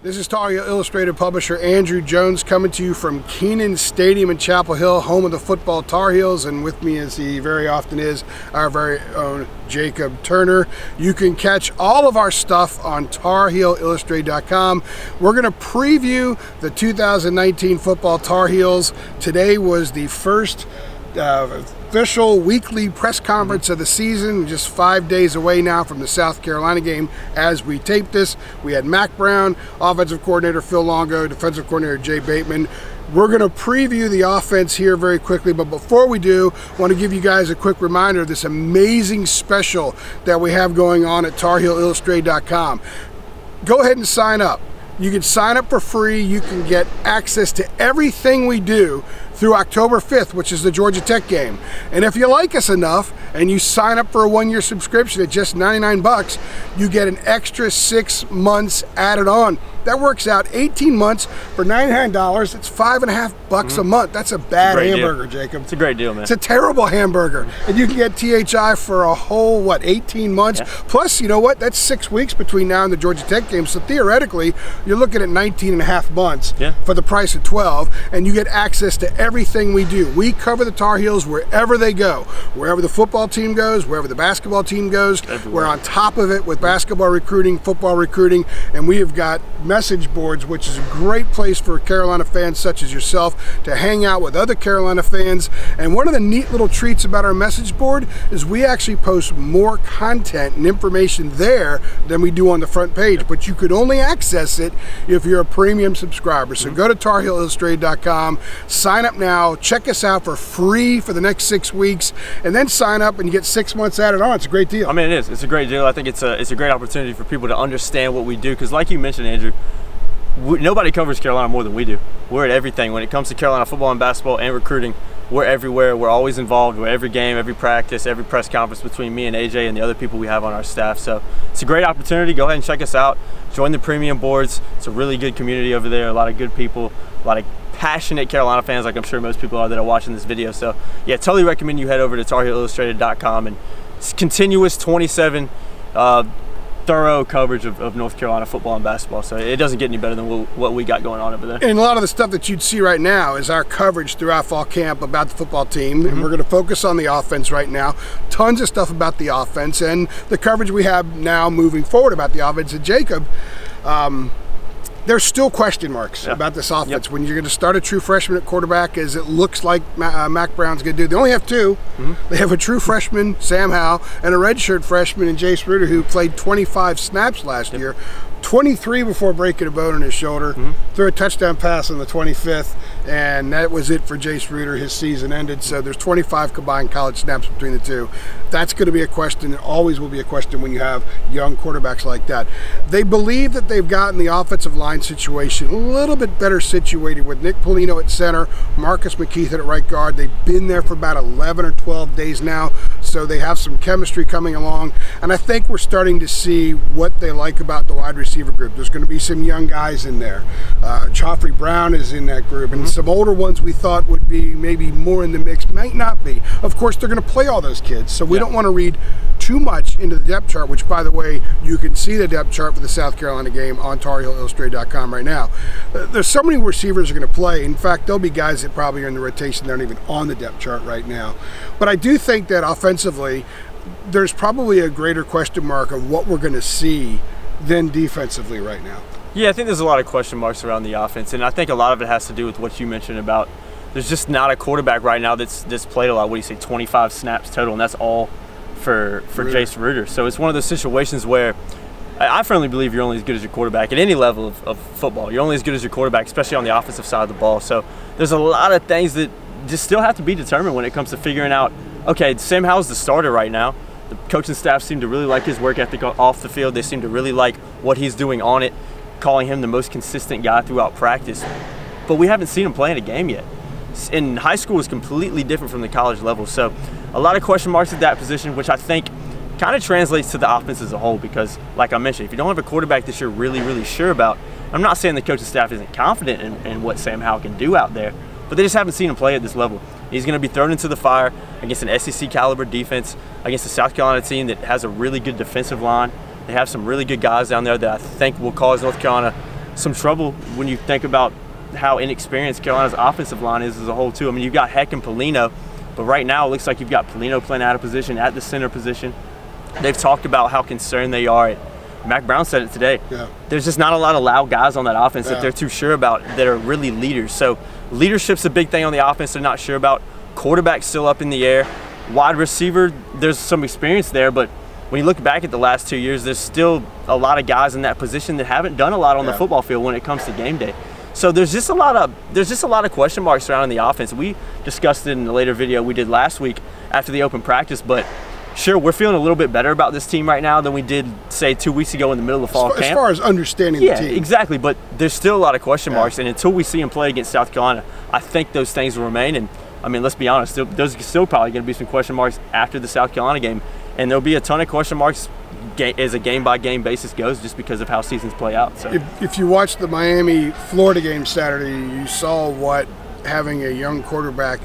This is Tar Heel Illustrated publisher Andrew Jones coming to you from Keenan Stadium in Chapel Hill, home of the football Tar Heels, and with me, as he very often is, our very own Jacob Turner. You can catch all of our stuff on TarHeelIllustrated.com. We're going to preview the 2019 football Tar Heels. Today was the first official weekly press conference of the season, just 5 days away now from the South Carolina game as we tape this. We had Mack Brown, offensive coordinator Phil Longo, defensive coordinator Jay Bateman. We're going to preview the offense here very quickly, but before we do, I want to give you guys a quick reminder of this amazing special that we have going on at TarHeelIllustrated.com. Go ahead and sign up. You can sign up for free. You can get access to everything we do through October 5th, which is the Georgia Tech game. And if you like us enough and you sign up for a one-year subscription at just 99 bucks, you get an extra 6 months added on. That works out 18 months for $99. It's $5.50 a month. That's a bad hamburger, Jacob. It's a great deal, man. It's a terrible hamburger. And you can get THI for a whole, what, 18 months? Yeah. Plus, you know what? That's 6 weeks between now and the Georgia Tech game. So theoretically, you're looking at 19 and a half months for the price of 12, and you get access to everything we do. We cover the Tar Heels wherever they go. Wherever the football team goes, wherever the basketball team goes. Everywhere. We're on top of it with basketball recruiting, football recruiting, and we have got message boards, which is a great place for Carolina fans such as yourself to hang out with other Carolina fans. And one of the neat little treats about our message board is we actually post more content and information there than we do on the front page, but you could only access it if you're a premium subscriber. So go to TarHeelIllustrated.com, sign up now, check us out for free for the next 6 weeks, and then sign up and you get 6 months added on. It's a great deal. I mean, it is. It's a great deal. I think it's a great opportunity for people to understand what we do, because like you mentioned, Andrew, nobody covers Carolina more than we do. We're at everything. When it comes to Carolina football and basketball and recruiting, we're everywhere. We're always involved. We're every game, every practice, every press conference between me and AJ and the other people we have on our staff. So it's a great opportunity. Go ahead and check us out. Join the premium boards. It's a really good community over there. A lot of good people, a lot of passionate Carolina fans, like I'm sure most people are that are watching this video. So yeah, totally recommend you head over to TarHeelIllustrated.com, and it's continuous 27 thorough coverage of North Carolina football and basketball. So it doesn't get any better than what we got going on over there. And a lot of the stuff that you'd see right now is our coverage throughout fall camp about the football team. And we're going to focus on the offense right now. Tons of stuff about the offense and the coverage we have now moving forward about the offense. And Jacob, there's still question marks about this offense. When you're going to start a true freshman at quarterback, as it looks like Mack Brown's going to do. They only have two. They have a true freshman, Sam Howell, and a redshirt freshman in Jace Ruder, who played 25 snaps last year. 23 before breaking a bone in his shoulder, threw a touchdown pass on the 25th, and that was it for Jace Ruder. His season ended, so there's 25 combined college snaps between the two. That's going to be a question. It always will be a question when you have young quarterbacks like that. They believe that they've gotten the offensive line situation a little bit better situated with Nick Polino at center, Marcus McKeith at right guard. They've been there for about 11 or 12 days now, so they have some chemistry coming along, and I think we're starting to see what they like about the wide receiver group. There's going to be some young guys in there. Joffrey Brown is in that group, and some older ones we thought would be maybe more in the mix might not be. Of course, they're going to play all those kids, so we don't want to read too much into the depth chart, which, by the way, you can see the depth chart for the South Carolina game on TarHeelIllustrated.com right now. There's so many receivers are going to play. In fact, there'll be guys that probably are in the rotation that aren't even on the depth chart right now. But I do think that offensively, there's probably a greater question mark of what we're going to see than defensively right now. Yeah, I think there's a lot of question marks around the offense, and I think a lot of it has to do with what you mentioned about there's just not a quarterback right now that's played a lot. What do you say, 25 snaps total, and that's all for Jace Ruder. So it's one of those situations where I firmly believe you're only as good as your quarterback at any level of football. You're only as good as your quarterback, especially on the offensive side of the ball. So there's a lot of things that just still have to be determined when it comes to figuring out, okay, Sam Howell's the starter right now. The coaching staff seem to really like his work ethic off the field. They seem to really like what he's doing on it, calling him the most consistent guy throughout practice. But we haven't seen him play in a game yet. In high school is completely different from the college level. So a lot of question marks at that position, which I think kind of translates to the offense as a whole, because like I mentioned, if you don't have a quarterback that you're really, really sure about, I'm not saying the coaching staff isn't confident in what Sam Howell can do out there, but they just haven't seen him play at this level. He's going to be thrown into the fire against an SEC caliber defense, against a South Carolina team that has a really good defensive line. They have some really good guys down there that I think will cause North Carolina some trouble when you think about how inexperienced Carolina's offensive line is as a whole too. I mean, you've got Heck and Polino, but right now it looks like you've got Polino playing out of position at the center position. They've talked about how concerned they are. Mac Brown said it today. Yeah. There's just not a lot of loud guys on that offense that they're too sure about that are really leaders. So leadership's a big thing on the offense they're not sure about. Quarterback's still up in the air. Wide receiver, there's some experience there, but when you look back at the last 2 years, there's still a lot of guys in that position that haven't done a lot on the football field when it comes to game day. So there's just a lot of question marks surrounding the offense. We discussed it in the later video we did last week after the open practice, but sure, we're feeling a little bit better about this team right now than we did, say, 2 weeks ago in the middle of fall camp. As far as understanding the team. Yeah, exactly. But there's still a lot of question marks, and until we see them play against South Carolina, I think those things will remain. And, I mean, let's be honest, there's still probably going to be some question marks after the South Carolina game. And there'll be a ton of question marks as a game-by-game basis goes just because of how seasons play out. So if you watched the Miami-Florida game Saturday, you saw what having a young quarterback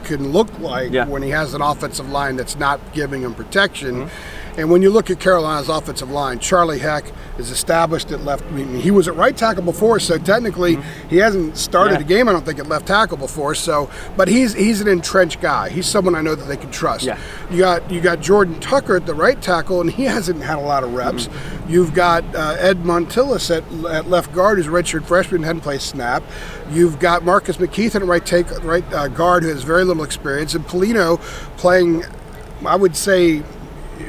can look like when he has an offensive line that's not giving him protection. And when you look at Carolina's offensive line, Charlie Heck is established at left. I mean, he was at right tackle before, so technically he hasn't started the game, I don't think, at left tackle before. So, but he's an entrenched guy. He's someone I know that they can trust. Yeah. You got Jordan Tucker at the right tackle, and he hasn't had a lot of reps. You've got Ed Montilus at left guard, who's a redshirt freshman, hadn't played snap. You've got Marcus McKeith at right guard, who has very little experience, and Polino playing, I would say,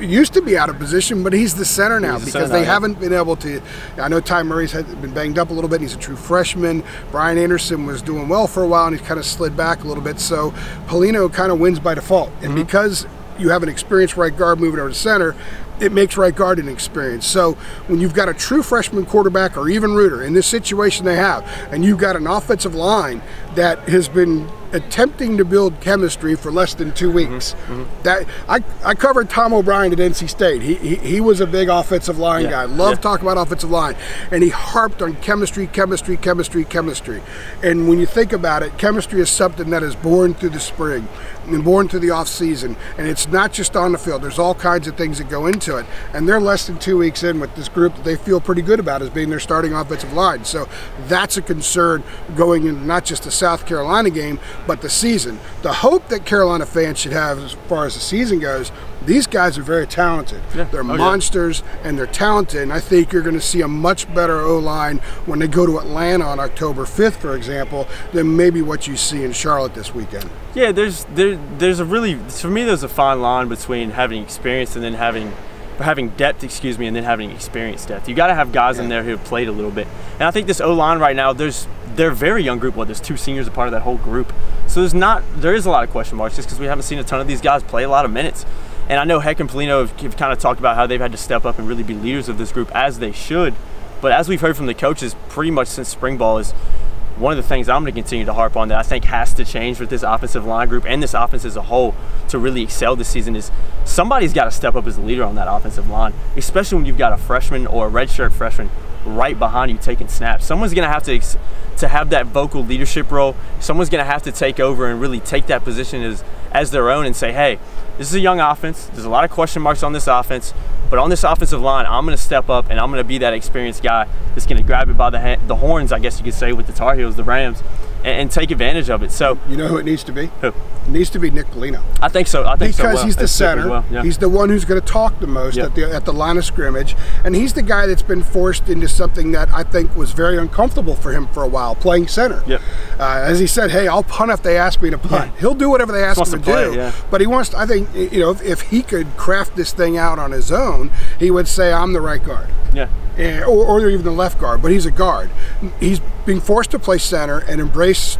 used to be out of position, but he's the center now because they haven't been able to. I know Ty Murray's been banged up a little bit, and he's a true freshman. Brian Anderson was doing well for a while, and he's kind of slid back a little bit. So Polino kind of wins by default. And because you have an experienced right guard moving over to center, it makes right guard an experience. So when you've got a true freshman quarterback or even Reuter in this situation they have, and you've got an offensive line that has been attempting to build chemistry for less than 2 weeks. That I covered Tom O'Brien at NC State. He was a big offensive line guy. Loved talking about offensive line, and he harped on chemistry. And when you think about it, chemistry is something that is born through the spring and born through the off season, and it's not just on the field. There's all kinds of things that go into it, and they're less than 2 weeks in with this group that they feel pretty good about as being their starting offensive line. So that's a concern going into not just the South Carolina game, but the season. The hope that Carolina fans should have as far as the season goes, these guys are very talented. They're monsters, and they're talented, and I think you're going to see a much better O-line when they go to Atlanta on October 5th, for example, than maybe what you see in Charlotte this weekend. Yeah, there's a really, for me, there's a fine line between having experience and then having depth, and then having experience depth. You got to have guys in there who have played a little bit. And I think this O-line right now, they're a very young group. Well, there's 2 seniors a part of that whole group. So there is a lot of question marks just because we haven't seen a ton of these guys play a lot of minutes. And I know Heck and Polino have kind of talked about how they've had to step up and really be leaders of this group, as they should. But as we've heard from the coaches pretty much since spring ball, is one of the things I'm going to continue to harp on that I think has to change with this offensive line group and this offense as a whole to really excel this season is somebody's got to step up as a leader on that offensive line, especially when you've got a freshman or a redshirt freshman right behind you taking snaps. Someone's going to have to have that vocal leadership role. Someone's going to have to take over and really take that position as their own and say, hey, this is a young offense. There's a lot of question marks on this offense, but on this offensive line, I'm going to step up and I'm going to be that experienced guy that's going to grab it by the horns, I guess you could say, with the Tar Heels, the Rams, and take advantage of it. So you know who it needs to be? Who? It needs to be Nick Polino. I think so. Because he's the center. He's the one who's going to talk the most at the line of scrimmage, and he's the guy that's been forced into something that I think was very uncomfortable for him for a while, playing center. As he said, hey, I'll punt if they ask me to punt. He'll do whatever they ask him to do. But he wants to, I think, if he could craft this thing out on his own, he would say, I'm the right guard. Or even the left guard, but he's a guard. He's being forced to play center and embrace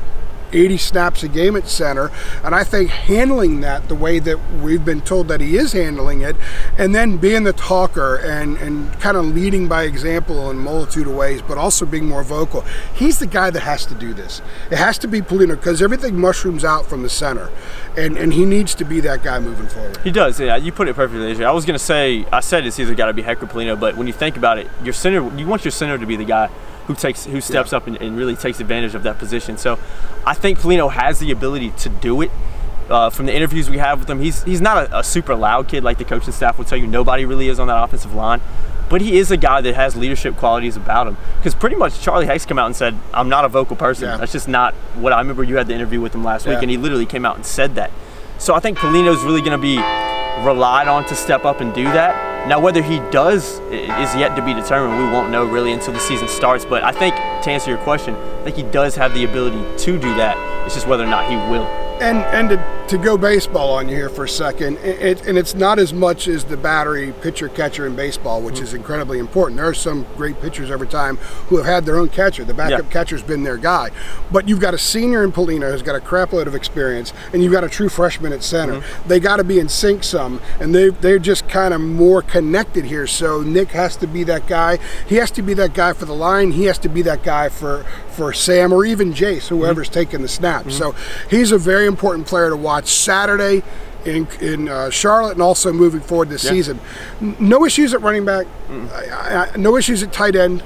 80 snaps a game at center, and I think handling that the way that we've been told that he is handling it, and then being the talker and kind of leading by example in a multitude of ways, but also being more vocal. He's the guy that has to do this. It has to be Polino because everything mushrooms out from the center, and he needs to be that guy moving forward. He does, yeah. You put it perfectly, AJ. I was going to say, I said it's either got to be Heck or Polino, but when you think about it, your center, you want your center to be the guy who steps up and really takes advantage of that position. So I think Polino has the ability to do it. from the interviews we have with him, he's not a super loud kid like the coaching staff will tell you. Nobody really is on that offensive line. But he is a guy that has leadership qualities about him. Because pretty much Charlie Heck's come out and said, I'm not a vocal person. Yeah. That's just not what I remember. You had the interview with him last week, and he literally came out and said that. So I think Polino's really going to be relied on to step up and do that. Now, whether he does is yet to be determined. We won't know really until the season starts. But I think, to answer your question, I think he does have the ability to do that. It's just whether or not he will. And to go baseball on you here for a second, and it's not as much as the battery pitcher catcher in baseball, which is incredibly important. There are some great pitchers over time who have had their own catcher. The backup catcher's been their guy. But you've got a senior in Polino who's got a crap load of experience, and you've got a true freshman at center. They got to be in sync some, and they're just kind of more connected here. So Nick has to be that guy. He has to be that guy for the line. He has to be that guy for Sam or even Jace, whoever's taking the snap. So he's a very important player to watch Saturday in Charlotte, and also moving forward this season. No issues at running back, no issues at tight end.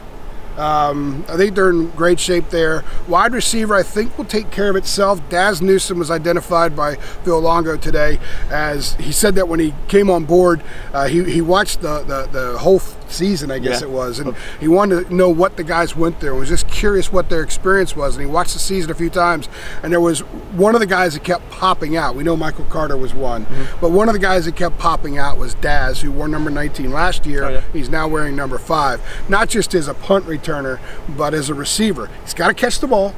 I think they're in great shape there. Wide receiver, I think, will take care of itself. Daz Newsome was identified by Phil Longo today, as he said that when he came on board, he watched the whole season, I guess it was, and he wanted to know what the guys went through and was just curious what their experience was. And he watched the season a few times, and there was one of the guys that kept popping out. We know Michael Carter was one, but one of the guys that kept popping out was Daz, who wore number 19 last year. He's now wearing number 5, not just as a punt returner, but as a receiver. He's got to catch the ball.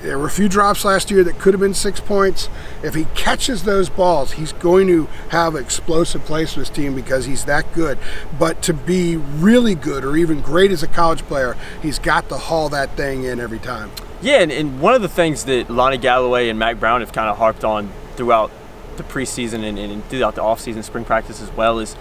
There were a few drops last year that could have been 6 points. If he catches those balls, he's going to have explosive plays for his team because he's that good. But to be really good or even great as a college player, he's got to haul that thing in every time. Yeah, and one of the things that Lonnie Galloway and Mac Brown have kind of harped on throughout the preseason and throughout the offseason, spring practice as well, is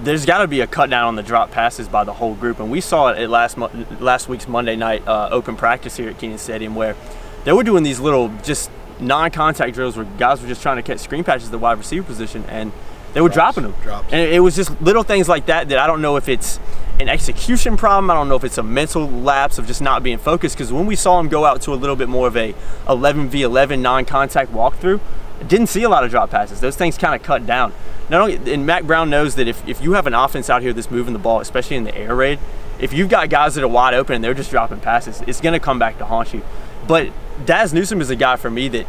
there's got to be a cut down on the drop passes by the whole group. And we saw it at last week's Monday night open practice here at Kenan Stadium, where they were doing these little just non-contact drills where guys were just trying to catch screen patches at the wide receiver position, and they were dropping them. And it was just little things like that that I don't know if it's an execution problem. I don't know if it's a mental lapse of just not being focused, because when we saw him go out to a little bit more of a 11v11 non-contact walkthrough, I didn't see a lot of drop passes. Those things kind of cut down. Not only, and Mac Brown knows that if you have an offense out here that's moving the ball, especially in the air raid, if you've got guys that are wide open and they're just dropping passes, it's going to come back to haunt you. But Daz Newsome is a guy for me that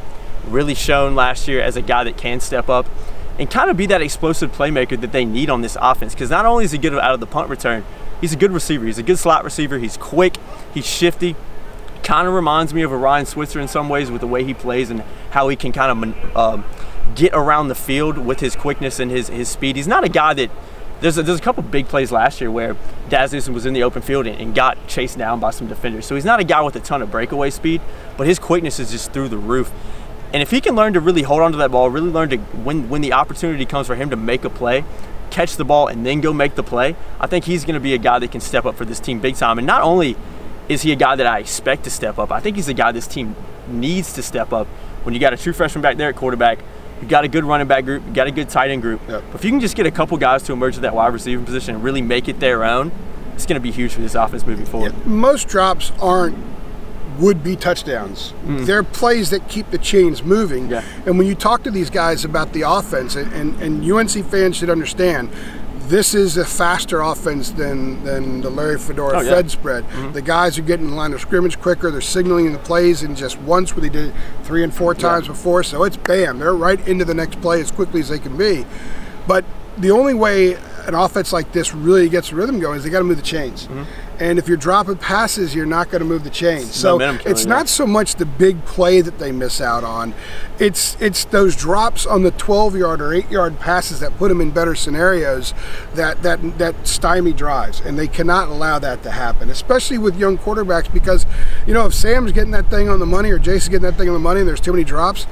really shone last year as a guy that can step up and kind of be that explosive playmaker that they need on this offense. Because not only is he good out of the punt return, he's a good receiver. He's a good slot receiver. He's quick. He's shifty. Kind of reminds me of a Ryan Switzer in some ways with the way he plays and how he can kind of get around the field with his quickness and his speed. He's not a guy that there's a couple big plays last year where Daz Newsome was in the open field and got chased down by some defenders. So he's not a guy with a ton of breakaway speed, but his quickness is just through the roof. And if he can learn to really hold on to that ball, really learn to, when the opportunity comes for him to make a play, catch the ball and then go make the play, I think he's going to be a guy that can step up for this team big time. And not only is he a guy that I expect to step up, I think he's a guy this team needs to step up. When you got a true freshman back there at quarterback, you got a good running back group, you got a good tight end group. But if you can just get a couple guys to emerge at that wide receiver position and really make it their own, it's going to be huge for this offense moving forward. Most drops aren't would-be touchdowns. They're plays that keep the chains moving. And when you talk to these guys about the offense, and UNC fans should understand, this is a faster offense than the Larry Fedora Fed spread. The guys are getting in the line of scrimmage quicker. They're signaling the plays in just once, where they did it 3 and 4 times before. So it's bam. They're right into the next play as quickly as they can be. But the only way an offense like this really gets rhythm going is they got to move the chains. And if you're dropping passes, you're not going to move the chains. So it's not so much the big play that they miss out on. It's those drops on the 12-yard or 8-yard passes that put them in better scenarios that stymie drives. And they cannot allow that to happen, especially with young quarterbacks, because, you know, if Sam's getting that thing on the money or Jason's getting that thing on the money and there's too many drops,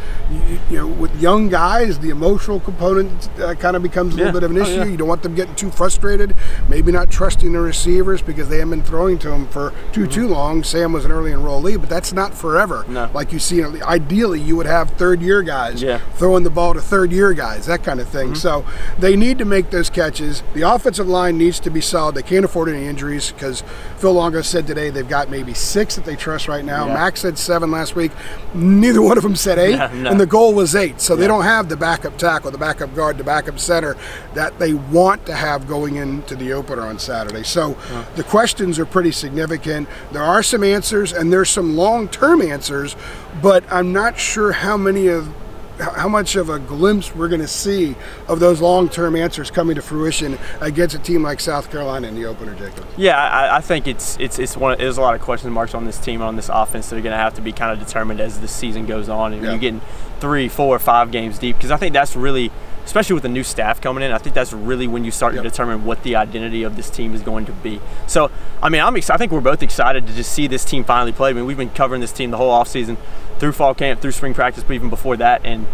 you know, with young guys, the emotional component kind of becomes a little bit of an issue. You don't want them getting too frustrated, maybe not trusting the receivers because they haven't been been throwing to him for too long. Sam was an early enrollee, but that's not forever. No. Like you see, ideally you would have third-year guys Yeah. throwing the ball to third-year guys, that kind of thing. So they need to make those catches. The offensive line needs to be solid. They can't afford any injuries because Phil Longo said today they've got maybe 6 that they trust right now. Yeah. Max said 7 last week. Neither one of them said 8, No. and the goal was 8. So they don't have the backup tackle, the backup guard, the backup center that they want to have going into the opener on Saturday. So the questions are pretty significant. There are some answers, and there's some long-term answers, but I'm not sure how much of a glimpse we're going to see of those long-term answers coming to fruition against a team like South Carolina in the opener, Jacob. Yeah, I think there's a lot of question marks on this team, on this offense that are going to have to be kind of determined as the season goes on, and you're getting 3, 4, 5 games deep, because I think that's really, especially with the new staff coming in, I think that's really when you start to determine what the identity of this team is going to be. So, I mean, I think we're both excited to just see this team finally play. I mean, we've been covering this team the whole offseason, through fall camp, through spring practice, but even before that, and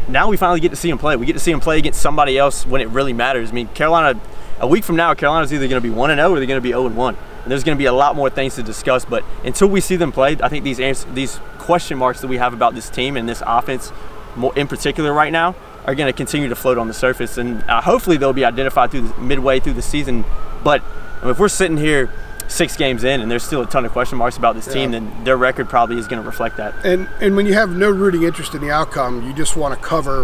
now we finally get to see them play. We get to see them play against somebody else when it really matters. I mean, Carolina, a week from now, Carolina's either going to be 1-0 or they're going to be 0-1. And there's going to be a lot more things to discuss, but until we see them play, I think these question marks that we have about this team and this offense, more in particular right now, are going to continue to float on the surface, and hopefully they'll be identified midway through the season. But I mean, if we're sitting here 6 games in and there's still a ton of question marks about this team, then their record probably is going to reflect that. And when you have no rooting interest in the outcome, you just want to cover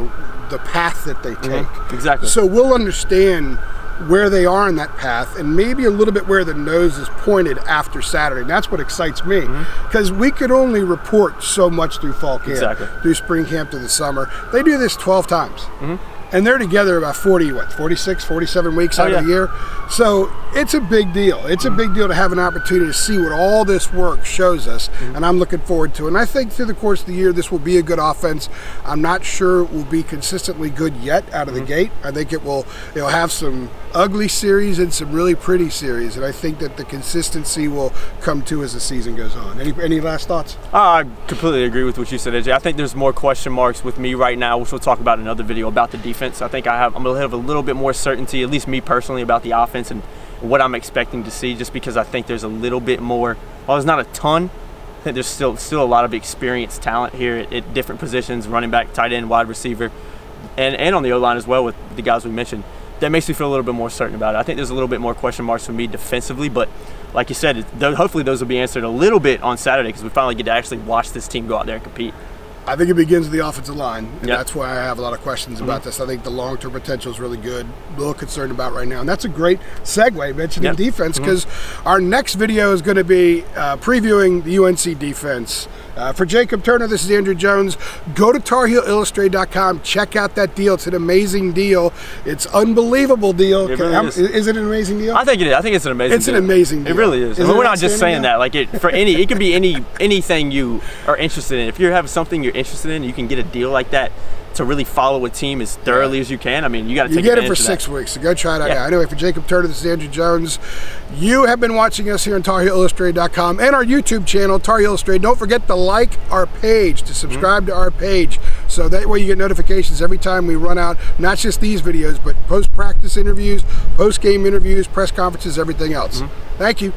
the path that they take. Exactly. So we'll understand where they are in that path, and maybe a little bit where the nose is pointed after Saturday. And that's what excites me, because we could only report so much through fall camp, through spring camp to the summer. They do this 12 times. And they're together about 46, 47 weeks out of the year. So it's a big deal. It's a big deal to have an opportunity to see what all this work shows us, and I'm looking forward to it. And I think through the course of the year, this will be a good offense. I'm not sure it will be consistently good yet out of the gate. I think it'll have some ugly series and some really pretty series, and I think that the consistency will come to as the season goes on. Any last thoughts? I completely agree with what you said, AJ. I think there's more question marks with me right now, which we'll talk about in another video, about the defense. I think I'm going to have a little bit more certainty, at least me personally, about the offense and what I'm expecting to see, just because I think there's a little bit more. While there's not a ton, I think there's still a lot of experienced talent here at different positions, running back, tight end, wide receiver, and on the O-line as well with the guys we mentioned. That makes me feel a little bit more certain about it. I think there's a little bit more question marks for me defensively, but like you said, hopefully those will be answered a little bit on Saturday, because we finally get to actually watch this team go out there and compete. I think it begins with the offensive line, and that's why I have a lot of questions about this. I think the long-term potential is really good. A little concerned about right now, and that's a great segue, mentioning defense, because our next video is going to be previewing the UNC defense. For Jacob Turner, this is Andrew Jones. Go to TarHeelIllustrated.com. Check out that deal. It's an amazing deal. It's an unbelievable deal. It really is it an amazing deal? I think it is. I think it's an amazing deal. It's an amazing deal. It really is. I mean, we're not just saying that. Like it can be anything you are interested in. If you have something you're interested in, you can get a deal like that to really follow a team as thoroughly as you can. I mean, you got to take advantage of that. You get it for 6 weeks, so go try it out now. Anyway, for Jacob Turner, this is Andrew Jones. You have been watching us here on TarHeelIllustrated.com and our YouTube channel, Tar Heel Illustrated. Don't forget to like our page, to subscribe to our page, so that way you get notifications every time we run out, not just these videos, but post-practice interviews, post-game interviews, press conferences, everything else. Thank you.